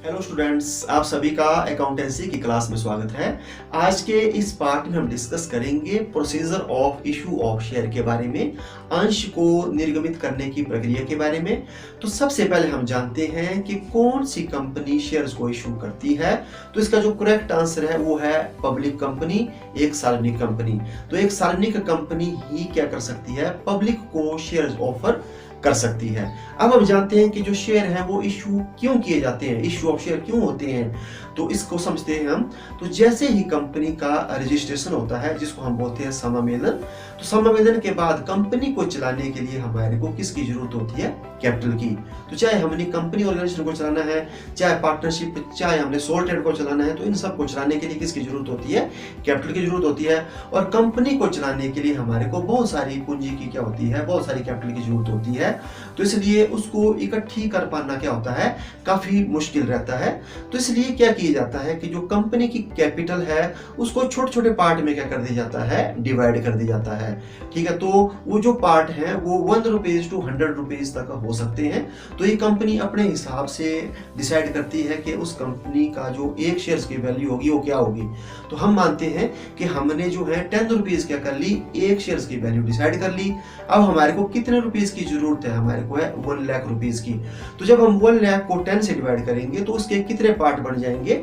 Hello students, आप सभी का अकाउंटेंसी की क्लास में स्वागत है। आज के इस पार्ट में हम डिस्कस करेंगे procedure of issue of share के बारे में, अंश को निर्गमित करने की प्रक्रिया के बारे में। तो सबसे पहले हम जानते हैं कि कौन सी कंपनी शेयर्स को इशू करती है। तो इसका जो करेक्ट आंसर है वो है पब्लिक कंपनी, एक सार्वजनिक कंपनी। तो एक सार्वजनिक कंपनी ही क्या कर सकती है, पब्लिक को शेयर्स ऑफर कर सकती है। अब हम जानते हैं कि जो शेयर हैं वो इशू क्यों किए जाते हैं, इशू ऑफ शेयर क्यों होते हैं, तो इसको समझते हैं हम। तो जैसे ही कंपनी का रजिस्ट्रेशन होता है, जिसको हम बोलते हैं समावेदन, तो समावेदन के बाद कंपनी को चलाने के लिए हमारे को किसकी जरूरत होती है, कैपिटल की। तो चाहे हमने कंपनी ऑर्गेनाइजेशन को चलाना है, चाहे पार्टनरशिप, चाहे हमने सोल ट्रेड को चलाना है, तो इन सब को चलाने के लिए किसकी जरूरत होती है, कैपिटल की जरूरत होती है। और कंपनी को चलाने के लिए हमारे को बहुत सारी पूंजी की क्या होती है, बहुत सारी कैपिटल की जरूरत होती है। तो इसलिए उसको इकट्ठी कर पाना क्या होता है, काफी मुश्किल रहता है। तो इसलिए क्या किया जाता है कि जो कंपनी की कैपिटल है उसको छोटे छोटे पार्ट में क्या कर दिया जाता है, डिवाइड कर दिया जाता है। ठीक है, तो वो जो पार्ट है वो 1 रुपीज टू 100 रुपीज तक हो सकते हैं। तो ये कंपनी अपने हिसाब से डिसाइड करती है कि उस कंपनी का जो एक शेयर की वैल्यू होगी वो क्या होगी। तो हम मानते हैं कि हमने जो है 10 रुपीज क्या कर ली, एक शेयर की वैल्यू डिसाइड कर ली। अब हमारे को कितने रुपीज की जरूरत है, हमारे को है 1 लाख रुपीज की। तो जब हम 1 लाख को 10 से डिवाइड करेंगे तो उसके कितने पार्ट बन जाएंगे,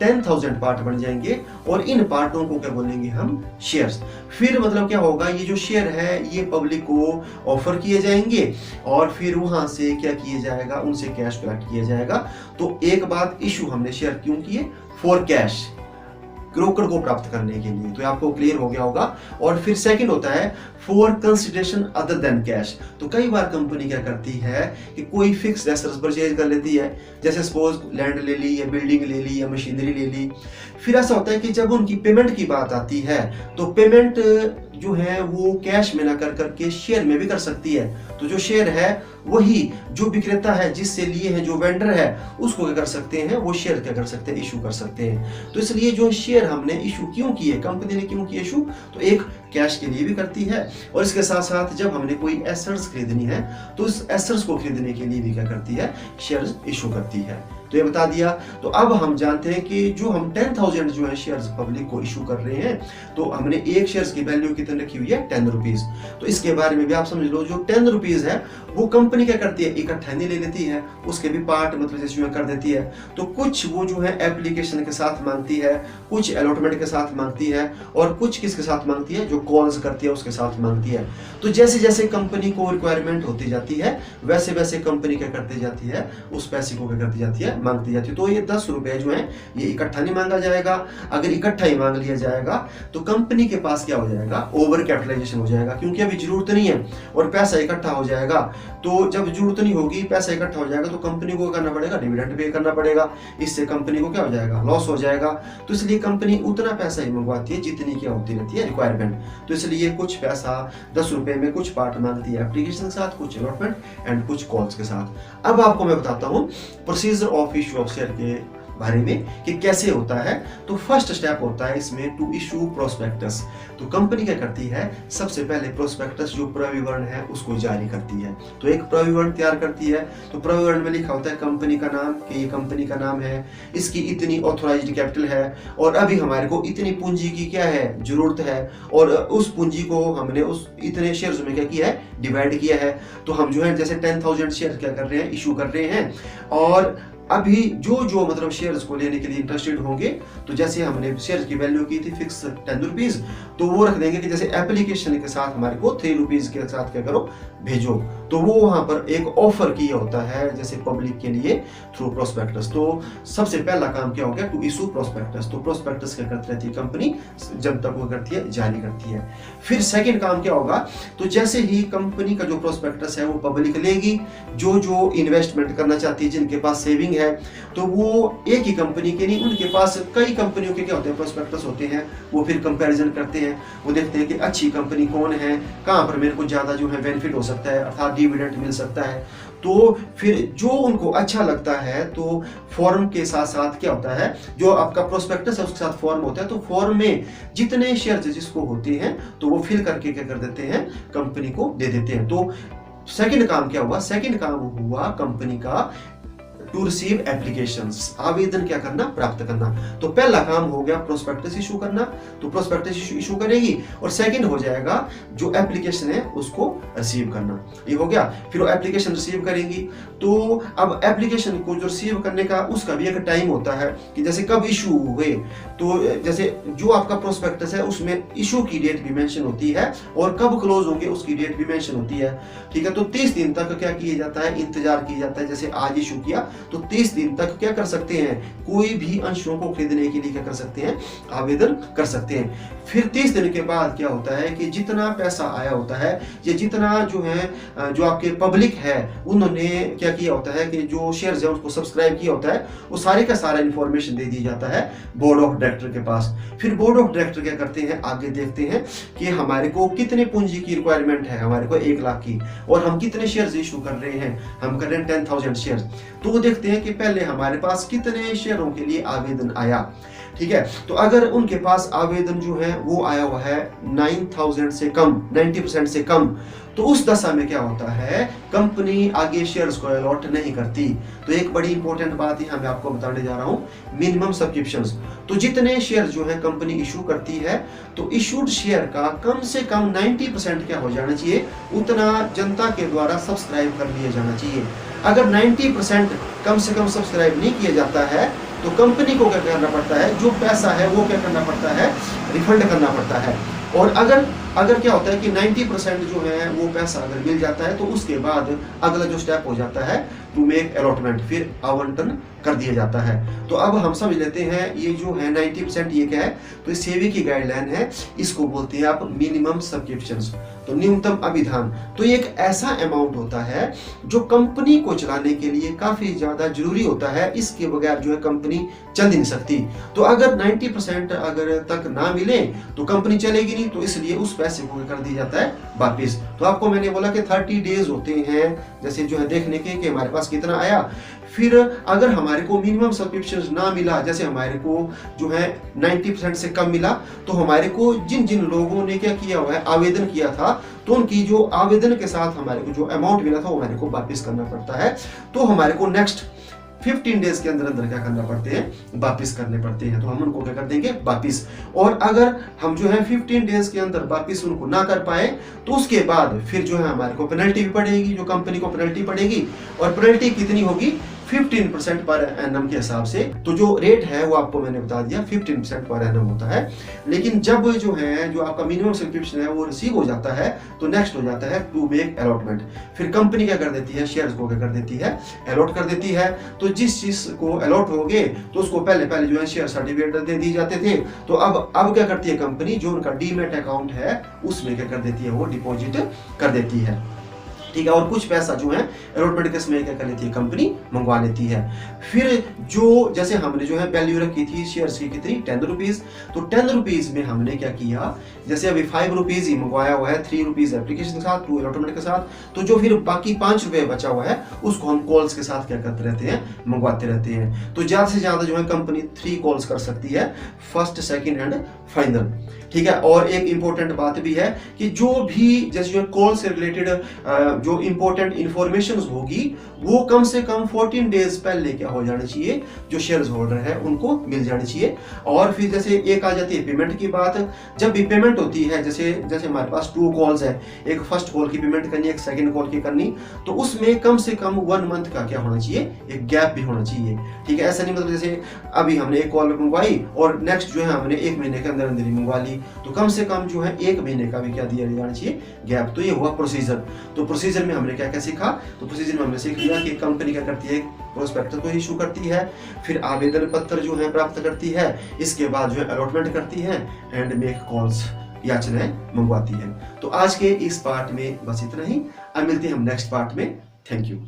10,000 पार्ट बन जाएंगे। और इन पार्टों को क्या बोलेंगे हम, शेयर्स। फिर मतलब क्या होगा, ये जो शेयर है ये पब्लिक को ऑफर किए जाएंगे और फिर वहां से क्या किया जाएगा, उनसे कैश कलेक्ट किया जाएगा। तो एक बात, इशू हमने शेयर क्यों किए, फॉर कैश, ब्रोकर को प्राप्त करने के लिए। तो आपको क्लियर हो गया होगा। और फिर सेकंड होता है for consideration other than cash. तो कई बार कंपनी क्या करती है कि कोई फिक्स एसेट्स परचेज कर लेती है, जैसे सपोज लैंड ले ली या बिल्डिंग ले ली या मशीनरी ले ली। फिर ऐसा होता है कि जब उनकी पेमेंट की बात आती है तो पेमेंट जो है वो कैश में ना कर करके शेयर में भी कर सकती है। तो जो शेयर है वही जो विक्रेता है, जिससे लिए हैं, जो वेंडर है, उसको क्या कर सकते हैं, वो शेयर क्या कर सकते हैं, इशू कर सकते हैं। तो इसलिए जो शेयर हमने इशू क्यों किए, कंपनी ने क्यों किए इशू, तो एक कैश के लिए भी करती है और इसके साथ साथ जब हमने कोई एसेट्स खरीदनी है तो उस एसेट्स को खरीदने के लिए भी क्या करती है, शेयर्स इशू करती है। तो ये बता दिया। तो अब हम जानते हैं कि जो हम 10,000 जो है शेयर्स पब्लिक को इशू कर रहे हैं, तो हमने एक शेयर्स की वैल्यू कितनी रखी हुई है, 10 रुपीज। तो इसके बारे में भी आप समझ लो, जो 10 रुपीज है वो कंपनी क्या करती है, इकट्ठा नहीं ले लेती है, उसके भी पार्ट मतलब जैसे कर देती है। तो कुछ वो जो है एप्लीकेशन के साथ मांगती है, कुछ अलॉटमेंट के साथ मांगती है और कुछ किसके साथ मांगती है, जो कॉल्स करती है उसके साथ मांगती है। तो जैसे जैसे कंपनी को रिक्वायरमेंट होती जाती है वैसे वैसे कंपनी क्या करती जाती है, उस पैसे को क्या करती जाती है, मांगती जाती है। तो ये 10 रुपए जो है ये इकट्ठा नहीं मांगा जाएगा। अगर इकट्ठा ही मांग लिया जाएगा तो कंपनी के पास क्या हो जाएगा, ओवर कैपिटलाइजेशन हो जाएगा, क्योंकि अभी जरूरत नहीं है और पैसा इकट्ठा हो जाएगा। तो जब जरूरत नहीं होगी, पैसा इकट्ठा हो जाएगा, तो कंपनी को करना पड़ेगा, डिविडेंड पे करना पड़ेगा। इससे कंपनी को क्या हो जाएगा, लॉस हो जाएगा। तो इसलिए कंपनी उतना पैसा ही मंगवाती है जितनी क्या होती रहती है, रिक्वायरमेंट। तो इसलिए कुछ पैसा 10 रुपए में कुछ पार्ट मांगती है एप्लीकेशन के साथ, कुछ अलॉटमेंट एंड कुछ कॉल्स के साथ। अब आपको मैं बताता हूँ procedure of issue of share के बारे में कि कैसे होता है। तो फर्स्ट स्टेप होता है इसमें टू इशू प्रोस्पेक्टस। तो कंपनी क्या करती है, सबसे पहले प्रोस्पेक्टस जो प्रविवरण है उसको जारी करती है। तो एक प्रविवरण तैयार करती है। तो प्रविवरण में लिखा होता है कंपनी का नाम, कि ये कंपनी का नाम है, इसकी इतनी ऑथराइज्ड कैपिटल है और अभी हमारे को इतनी पूंजी की क्या है, जरूरत है, और उस पूंजी को हमने उस इतने शेयर्स में क्या किया है, डिवाइड किया है। तो हम जो है जैसे 10,000 शेयर क्या कर रहे हैं, इशू कर रहे हैं। और अभी जो जो मतलब शेयर्स को लेने के लिए इंटरेस्टेड होंगे, तो जैसे हमने शेयर्स की वैल्यू की थी फिक्स 10 रुपीज, तो वो रख देंगे कि जैसे एप्लीकेशन के साथ हमारे को 3 रुपीज के साथ क्या करो, भेजो। तो वो वहां पर एक ऑफर किया होता है जैसे पब्लिक के लिए थ्रू प्रोस्पेक्टस। तो सबसे पहला काम क्या हो गया, टू इशू प्रोस्पेक्टस। तो प्रोस्पेक्टस क्या करती रहती है कंपनी, जब तक वो करती है, जारी करती है। फिर सेकंड काम क्या होगा, तो जैसे ही कंपनी का जो प्रोस्पेक्टस है वो पब्लिक लेगी, जो जो इन्वेस्टमेंट करना चाहती है, जिनके पास सेविंग है, तो वो एक ही कंपनी के नहीं, उनके पास कई कंपनियों के क्या होते हैं, प्रोस्पेक्टस होते हैं। वो फिर कंपैरिजन करते हैं, वो देखते हैं कि अच्छी कंपनी कौन है, कहां पर मेरे को ज्यादा जो है बेनिफिट हो सकता है, अर्थात डिविडेंड मिल सकता है। तो फिर जो उनको अच्छा लगता है, तो फॉर्म के साथ साथ क्या होता है, जो आपका प्रोस्पेक्टस है उसके साथ फॉर्म होता है। तो फॉर्म में जितने शेयर जिसको होते हैं तो वो फिल करके क्या कर देते हैं, कंपनी को दे देते हैं। तो सेकंड काम क्या हुआ, सेकंड काम हुआ कंपनी का टू रिसीव एप्लीकेशंस, आवेदन क्या करना, प्राप्त करना। तो पहला काम हो गया प्रोस्पेक्टस इशू करना, तो प्रोस्पेक्टस इशू करेगी, और सेकंड हो जाएगा जो एप्लीकेशन है उसको रिसीव करना, ये हो गया। फिर वो एप्लीकेशन रिसीव करेंगी, तो अब एप्लीकेशन को जो रिसीव करने का उसका भी एक टाइम होता है कि जैसे कब इशू हुए, तो जैसे जो आपका प्रोस्पेक्टस है उसमें इशू की डेट भी मेंशन होती है और कब क्लोज होंगे उसकी डेट भी मेंशन होती है, ठीक है। तो 30 दिन तक क्या किया जाता है, इंतजार किया जाता है। जैसे आज इशू किया तो 30 दिन तक क्या कर सकते हैं, कोई भी अंशों को खरीदने के लिए क्या कर सकते हैं, आवेदन कर सकते हैं। फिर 30 दिन के बाद क्या होता है कि जितना पैसा आया होता है, ये जितना जो है जो आपके पब्लिक है उन्होंने क्या किया होता है कि जो शेयर्स है उसको सब्सक्राइब किया होता है, वो सारे का सारा इंफॉर्मेशन दे दी जाता है बोर्ड ऑफ डायरेक्टर के पास। फिर बोर्ड ऑफ डायरेक्टर क्या करते हैं, आगे देखते हैं कि हमारे को कितने पूंजी की रिक्वायरमेंट है, हमारे को 1 लाख की, और हम कितने शेयर्स इशू कर रहे हैं, हम कर रहे हैं 10,000 शेयर्स। तो वो देखते हैं कि पहले हमारे पास कितने शेयरों के लिए आवेदन आया, ठीक है। तो अगर उनके पास आवेदन जो है वो आया हुआ है 9,000 से कम, 90% से कम, तो उस दशा में क्या होता है, कंपनी आगे शेयर्स को अलॉट नहीं करती। तो एक बड़ी इंपॉर्टेंट बात यहाँ मैं आपको बताने जा रहा हूँ, मिनिमम सब्सक्रिप्शंस। तो जितने शेयर जो है कंपनी इशू करती है, तो इशूड शेयर का कम से कम 90% क्या हो जाना चाहिए, उतना जनता के द्वारा सब्सक्राइब कर लिया जाना चाहिए। अगर 90% कम से कम सब्सक्राइब नहीं किया जाता है तो कंपनी को क्या करना पड़ता है, जो पैसा है वो क्या करना पड़ता है, रिफंड करना पड़ता है। और अगर क्या होता है कि 90% जो है वो पैसा अगर मिल जाता है तो उसके बाद अगला जो स्टेप हो जाता है टू मेक अलॉटमेंट, फिर आवंटन कर दिया जाता है। तो अब हम समझ लेते हैं ये जो है 90% ये क्या है, तो इस सेबी की गाइडलाइन है, इसको बोलते हैं आप मिनिमम सब्सक्रिप्शंस, तो न्यूनतम अभिधान। तो ये एक ऐसा अमाउंट होता है जो कंपनी को चलाने के लिए काफी ज्यादा जरूरी होता है, इसके बगैर जो है कंपनी चल नहीं सकती। तो अगर 90% अगर तक ना मिले तो कंपनी चलेगी नहीं, तो इसलिए उस पैसे को कर दिया जाता है वापिस। तो आपको मैंने बोला कि 30 डेज होते हैं जैसे जो है देखने के कि हमारे पास कितना आया। फिर अगर हमारे को मिनिमम सब्सक्रिप्शन ना मिला, जैसे हमारे को जो है 90% से कम मिला, तो हमारे को जिन जिन लोगों ने क्या किया हुआ है, आवेदन किया था, तो उनकी जो आवेदन के साथ हमारे को जो अमाउंट मिला था वो हमारे को वापस करना पड़ता है। तो हमारे को नेक्स्ट 15 डेज के अंदर अंदर क्या करना पड़ते हैं, वापिस करने पड़ते हैं। तो हम उनको क्या कर देंगे, वापिस। और अगर हम जो है 15 डेज के अंदर वापिस उनको ना कर पाए तो उसके बाद फिर जो है हमारे को पेनल्टी भी पड़ेगी, जो कंपनी को पेनल्टी पड़ेगी। और पेनल्टी कितनी होगी, 15% पर एनम के हिसाब से। तो जो रेट है वो आपको मैंने बता दिया 15% पर एनम होता है। लेकिन जब जो है जो आपका मिनिमम सब्सक्रिप्शन है वो रिसीव हो जाता है तो नेक्स्ट हो जाता है टू मेक अलॉटमेंट। फिर कंपनी क्या कर देती है, शेयर्स को क्या कर देती है, अलॉट कर देती है। तो जिस चीज को अलॉट हो गए तो उसको पहले जो है शेयर सर्टिफिकेट दे दी जाते थे। तो अब क्या करती है कंपनी, जो उनका डीमैट अकाउंट है उसमें क्या कर देती है, वो डिपॉजिट कर देती है, ठीक है। और कुछ पैसा जो है अलॉटमेंट के समय क्या कर लेती है, कंपनी मंगवा लेती है। फिर जो जैसे हमने जो है वैल्यू रखी थी शेयर्स की कितनी, 10 रुपीज। तो 10 रुपीज में हमने क्या किया, जैसे अभी 5 रुपीज ही मंगवाया हुआ है, 3 रुपीज एप्लीकेशन के साथ, 2 अलॉटमेंट के साथ। तो जो फिर बाकी 5 रुपए बचा हुआ है उसको हम कॉल्स के साथ क्या करते रहते हैं, मंगवाते रहते हैं। तो ज्यादा से ज्यादा जो है कंपनी 3 कॉल्स कर सकती है, फर्स्ट, सेकेंड एंड फाइनल, ठीक है। और एक इंपॉर्टेंट बात भी है कि जो भी जैसे जो कॉल से रिलेटेड जो इंपॉर्टेंट इंफॉर्मेशन होगी वो कम से कम 14 डेज पहले क्या हो जाना चाहिए, जो शेयर्स होल्डर है उनको मिल जानी चाहिए। और फिर जैसे एक आ जाती है पेमेंट की बात। जब भी पेमेंट होती है, जैसे हमारे पास 2 कॉल्स है, एक फर्स्ट कॉल की पेमेंट करनी, एक सेकंड कॉल की करनी, तो उसमें कम से कम 1 मंथ का क्या होना चाहिए, एक गैप भी होना चाहिए, ठीक है। ऐसा नहीं मतलब जैसे अभी हमने एक कॉल मंगवाई और नेक्स्ट जो है हमने 1 महीने के अंदर अंदर ही मंगवा ली, तो कम से कम जो है 1 महीने का भी क्या दिया जाना चाहिए, गैप। तो ये हुआ प्रोसीजर। तो प्रोसीजर में हमने क्या क्या सीखा, तो प्रोसीजर में हमने सीख लिया कि कंपनी क्या करती है, प्रोस्पेक्टस को इशू करती है, फिर आवेदन पत्र जो है प्राप्त करती है, इसके बाद जो है अलॉटमेंट करती है एंड मेक कॉल्स, याचनाएं मंगवाती है। तो आज के इस पार्ट में बस इतना ही। अब मिलते हैं हम नेक्स्ट पार्ट में। Thank you.